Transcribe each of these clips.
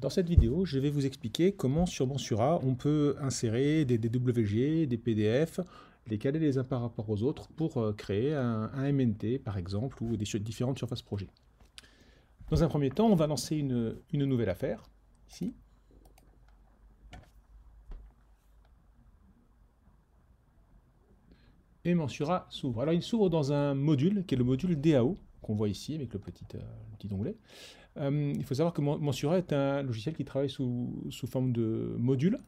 Dans cette vidéo, je vais vous expliquer comment sur Mensura on peut insérer des DWG, des PDF, les caler les uns par rapport aux autres pour créer un MNT par exemple ou des différentes surfaces projet. Dans un premier temps, on va lancer une nouvelle affaire, ici. Et Mensura s'ouvre. Alors il s'ouvre dans un module qui est le module DAO, qu'on voit ici avec le petit onglet. Il faut savoir que Mensura est un logiciel qui travaille sous forme de module.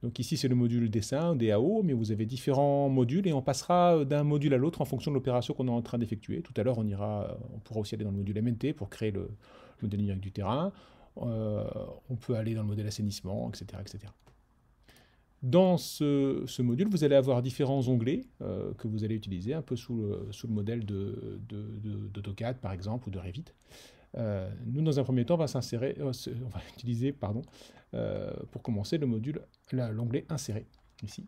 Donc ici c'est le module dessin, DAO, mais vous avez différents modules et on passera d'un module à l'autre en fonction de l'opération qu'on est en train d'effectuer. Tout à l'heure on pourra aussi aller dans le module MNT pour créer le modèle numérique du terrain. On peut aller dans le modèle assainissement, etc. etc. Dans ce module, vous allez avoir différents onglets que vous allez utiliser, un peu sous le modèle d'AutoCAD par exemple ou de Revit. Nous, dans un premier temps, on va utiliser, pour commencer, l'onglet Insérer, ici.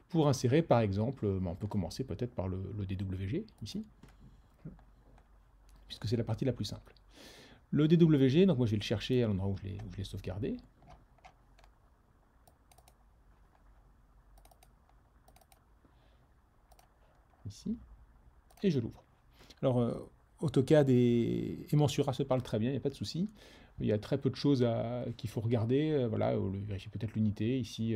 Pour insérer, par exemple, on peut commencer peut-être par le DWG, ici, puisque c'est la partie la plus simple. Le DWG, donc moi je vais le chercher à l'endroit où je l'ai sauvegardé. Ici, et je l'ouvre. Alors, AutoCAD et Mensura se parlent très bien, il n'y a pas de souci. Il y a très peu de choses qu'il faut regarder. Voilà, vérifier peut-être l'unité. Ici,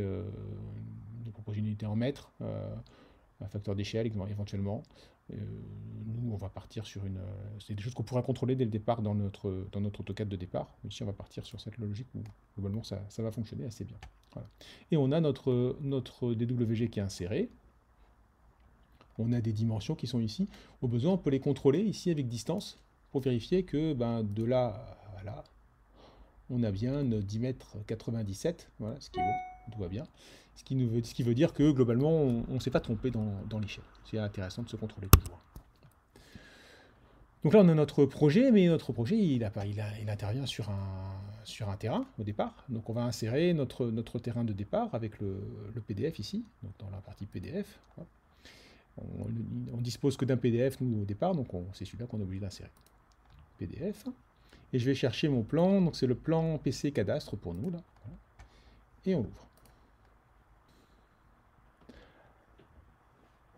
il propose une unité en mètres, un facteur d'échelle éventuellement. Nous, on va partir sur c'est des choses qu'on pourra contrôler dès le départ dans notre AutoCAD de départ. Ici, on va partir sur cette logique où globalement ça va fonctionner assez bien. Voilà. Et on a notre DWG qui est inséré. On a des dimensions qui sont ici. Au besoin, on peut les contrôler ici avec distance pour vérifier que de là à là, on a bien 10 mètres 97, voilà, ce qui est bon, tout va bien. Ce qui veut dire que globalement, on ne s'est pas trompé dans l'échelle. C'est intéressant de se contrôler toujours. Donc là, on a notre projet, mais notre projet, il intervient sur un terrain au départ. Donc on va insérer notre terrain de départ avec le PDF ici, donc dans la partie PDF. Voilà. On dispose que d'un PDF, nous, au départ, donc c'est celui-là qu'on est obligé d'insérer. PDF. Et je vais chercher mon plan, donc c'est le plan PC cadastre pour nous, là. Voilà. Et on l'ouvre.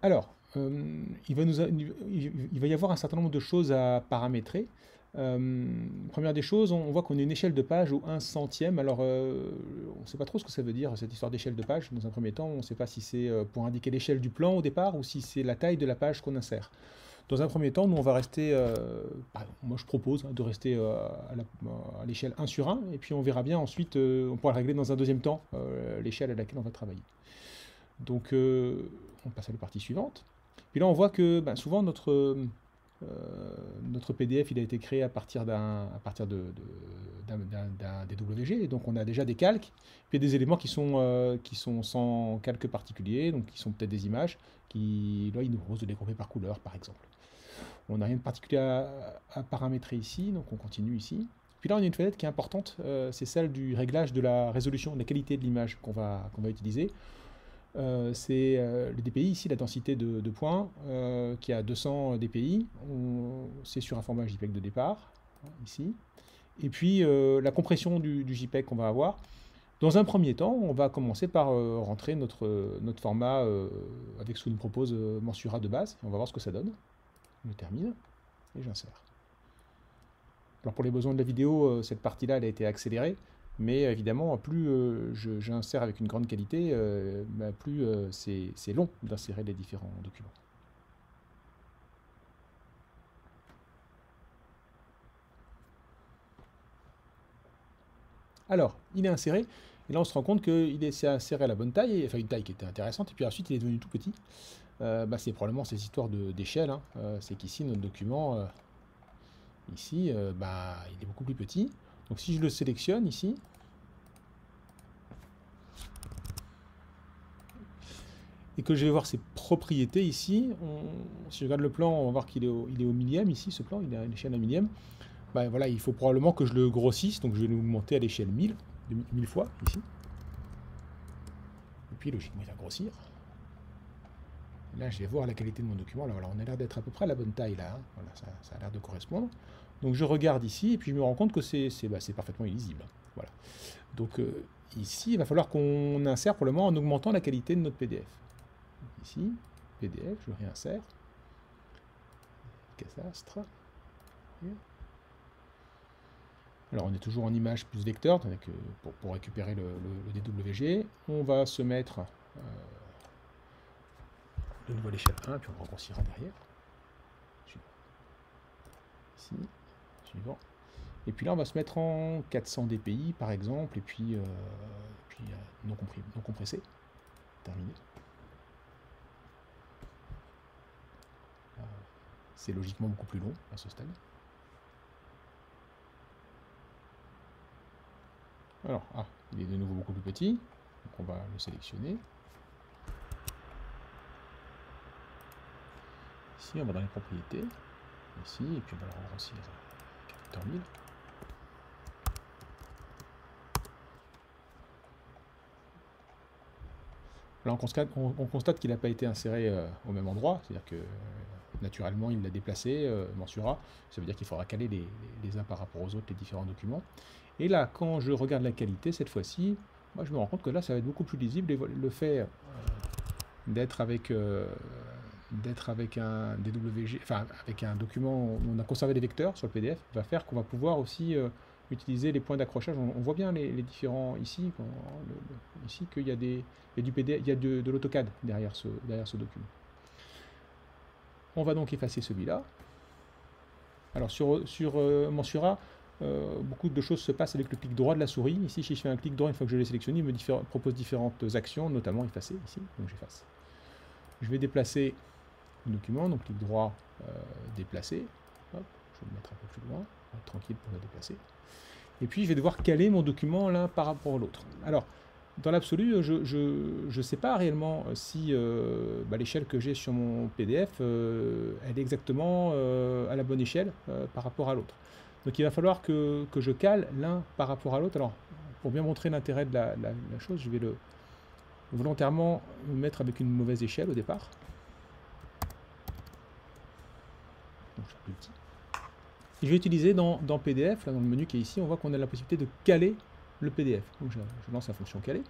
Alors, il va y avoir un certain nombre de choses à paramétrer. Première des choses, on voit qu'on a une échelle de page au 1 centième. Alors, on ne sait pas trop ce que ça veut dire, cette histoire d'échelle de page. Dans un premier temps, on ne sait pas si c'est pour indiquer l'échelle du plan au départ ou si c'est la taille de la page qu'on insère. Dans un premier temps, nous, on va rester, moi je propose de rester à l'échelle 1 sur 1, et puis on verra bien ensuite, on pourra régler dans un deuxième temps l'échelle à laquelle on va travailler. Donc, on passe à la partie suivante. Puis là, on voit que souvent notre PDF il a été créé à partir d'un DWG, donc on a déjà des calques, puis il y a des éléments qui sont sans calque particulier, donc qui sont peut-être des images, là il nous propose de les grouper par couleur par exemple. On n'a rien de particulier à paramétrer ici, donc on continue ici. Puis là on a une fenêtre qui est importante, c'est celle du réglage de la résolution, de la qualité de l'image qu'on va utiliser. C'est le DPI ici, la densité de points, qui est à 200 dpi. C'est sur un format JPEG de départ, ici. Et puis la compression du JPEG qu'on va avoir. Dans un premier temps, on va commencer par rentrer notre format avec ce que nous propose Mensura de base. On va voir ce que ça donne. Je termine et j'insère. Alors pour les besoins de la vidéo, cette partie-là elle a été accélérée. Mais évidemment, plus j'insère avec une grande qualité, plus c'est long d'insérer les différents documents. Alors, il est inséré, et là on se rend compte qu'il s'est inséré à la bonne taille, enfin une taille qui était intéressante, et puis ensuite il est devenu tout petit. C'est probablement ces histoires d'échelle, hein. C'est qu'ici notre document, ici, il est beaucoup plus petit. Donc si je le sélectionne ici, et que je vais voir ses propriétés ici, si je regarde le plan, on va voir qu'il est au millième ici, ce plan, il est à l'échelle 1 millième. Voilà, il faut probablement que je le grossisse, donc je vais l'augmenter à l'échelle 1000 fois ici. Et puis logiquement il va grossir. Là je vais voir la qualité de mon document, là, voilà, on a l'air d'être à peu près à la bonne taille là, hein. Voilà, ça a l'air de correspondre. Donc je regarde ici, et puis je me rends compte que c'est parfaitement illisible. Voilà. Donc ici, il va falloir qu'on insère pour le moment en augmentant la qualité de notre PDF. Donc, ici, PDF, je réinsère. Casastre. Alors on est toujours en image plus vecteur, pour récupérer le DWG. On va se mettre de nouveau à l'échelle 1, puis on regrossira derrière. Ici, suivant. Et puis là, on va se mettre en 400 dpi, par exemple, et puis, non compressé. Terminé. C'est logiquement beaucoup plus long à ce stade. Alors, il est de nouveau beaucoup plus petit. Donc on va le sélectionner. Ici, on va dans les propriétés. Ici, et puis on va le regrossir à 14 000. Là, on constate qu'il n'a pas été inséré au même endroit, c'est-à-dire que naturellement, il l'a déplacé, Mensura. Ça veut dire qu'il faudra caler les uns par rapport aux autres, les différents documents. Et là, quand je regarde la qualité, cette fois-ci, moi, je me rends compte que là, ça va être beaucoup plus lisible. Et le fait d'être avec un DWG, enfin, avec un document où on a conservé les vecteurs sur le PDF, va faire qu'on va pouvoir aussi utiliser les points d'accrochage. On voit bien les différents ici, ici qu'il y a du PDF, il y a de l'AutoCAD derrière ce document. On va donc effacer celui-là. Alors sur Mensura, beaucoup de choses se passent avec le clic droit de la souris. Ici, si je fais un clic droit, une fois que je l'ai sélectionné, il me propose différentes actions, notamment effacer ici, donc j'efface. Je vais déplacer le document, donc clic droit, déplacer. Hop, je vais le mettre un peu plus loin, tranquille pour le déplacer. Et puis je vais devoir caler mon document l'un par rapport à l'autre. Alors, dans l'absolu, je ne sais pas réellement si l'échelle que j'ai sur mon PDF, elle est exactement à la bonne échelle par rapport à l'autre. Donc il va falloir que je cale l'un par rapport à l'autre. Alors, pour bien montrer l'intérêt de la chose, je vais volontairement me mettre avec une mauvaise échelle au départ. Donc, je suis plus petit. Et je vais utiliser dans PDF, là, dans le menu qui est ici, on voit qu'on a la possibilité de caler le PDF. Donc je lance la fonction caler.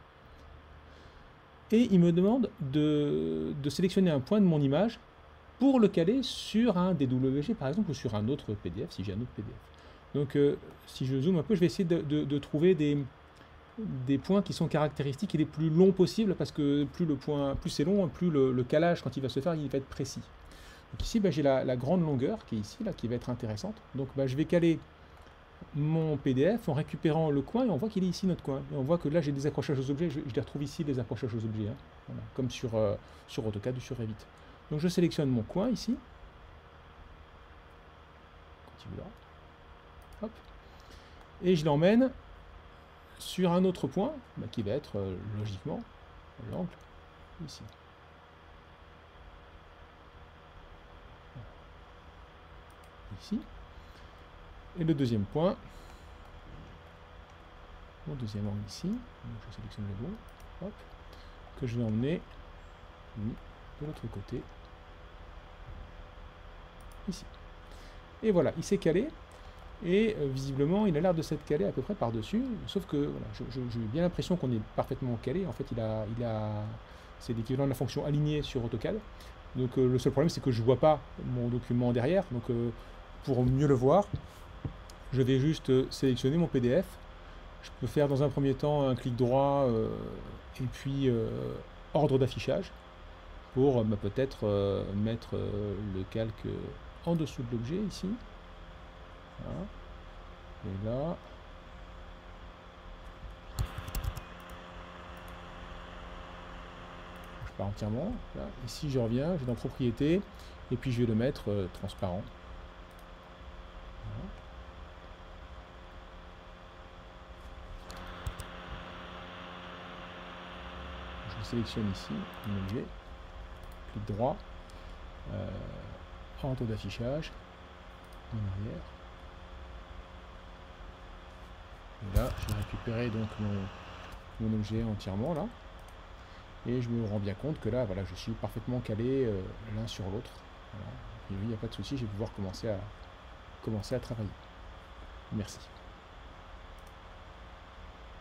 Et il me demande de sélectionner un point de mon image pour le caler sur un DWG, par exemple, ou sur un autre PDF, si j'ai un autre PDF. Donc si je zoome un peu, je vais essayer de trouver des points qui sont caractéristiques et les plus longs possibles, parce que plus c'est long, plus le calage, quand il va se faire, il va être précis. Donc ici, j'ai la grande longueur qui est ici, là, qui va être intéressante. Donc je vais caler mon PDF en récupérant le coin, et on voit qu'il est ici notre coin. Et on voit que là j'ai des accrochages aux objets, je les retrouve ici, les accrochages aux objets, hein. Voilà, comme sur AutoCAD ou sur Revit. Donc je sélectionne mon coin ici. Continue là. Hop. Et je l'emmène sur un autre point, qui va être logiquement l'angle ici. Ici. Et le deuxième point, mon deuxième angle ici, donc je sélectionne le bon, hop, que je vais emmener de l'autre côté, ici. Et voilà, il s'est calé, et visiblement il a l'air de s'être calé à peu près par-dessus, sauf que voilà, j'ai bien l'impression qu'on est parfaitement calé. En fait, c'est l'équivalent de la fonction alignée sur AutoCAD. Donc le seul problème, c'est que je ne vois pas mon document derrière. Donc pour mieux le voir, je vais juste sélectionner mon PDF. Je peux faire dans un premier temps un clic droit et puis ordre d'affichage pour peut-être mettre le calque en dessous de l'objet ici. Voilà. Et là, je pars entièrement. Là. Ici, je reviens, je vais dans propriété et puis je vais le mettre transparent. Voilà. Je sélectionne ici mon objet, clic droit, ordre d'affichage, en arrière. Et là, j'ai récupéré donc mon objet entièrement là. Et je me rends bien compte que là, voilà, je suis parfaitement calé l'un sur l'autre. Voilà. Il n'y a pas de souci, je vais pouvoir commencer à travailler. Merci.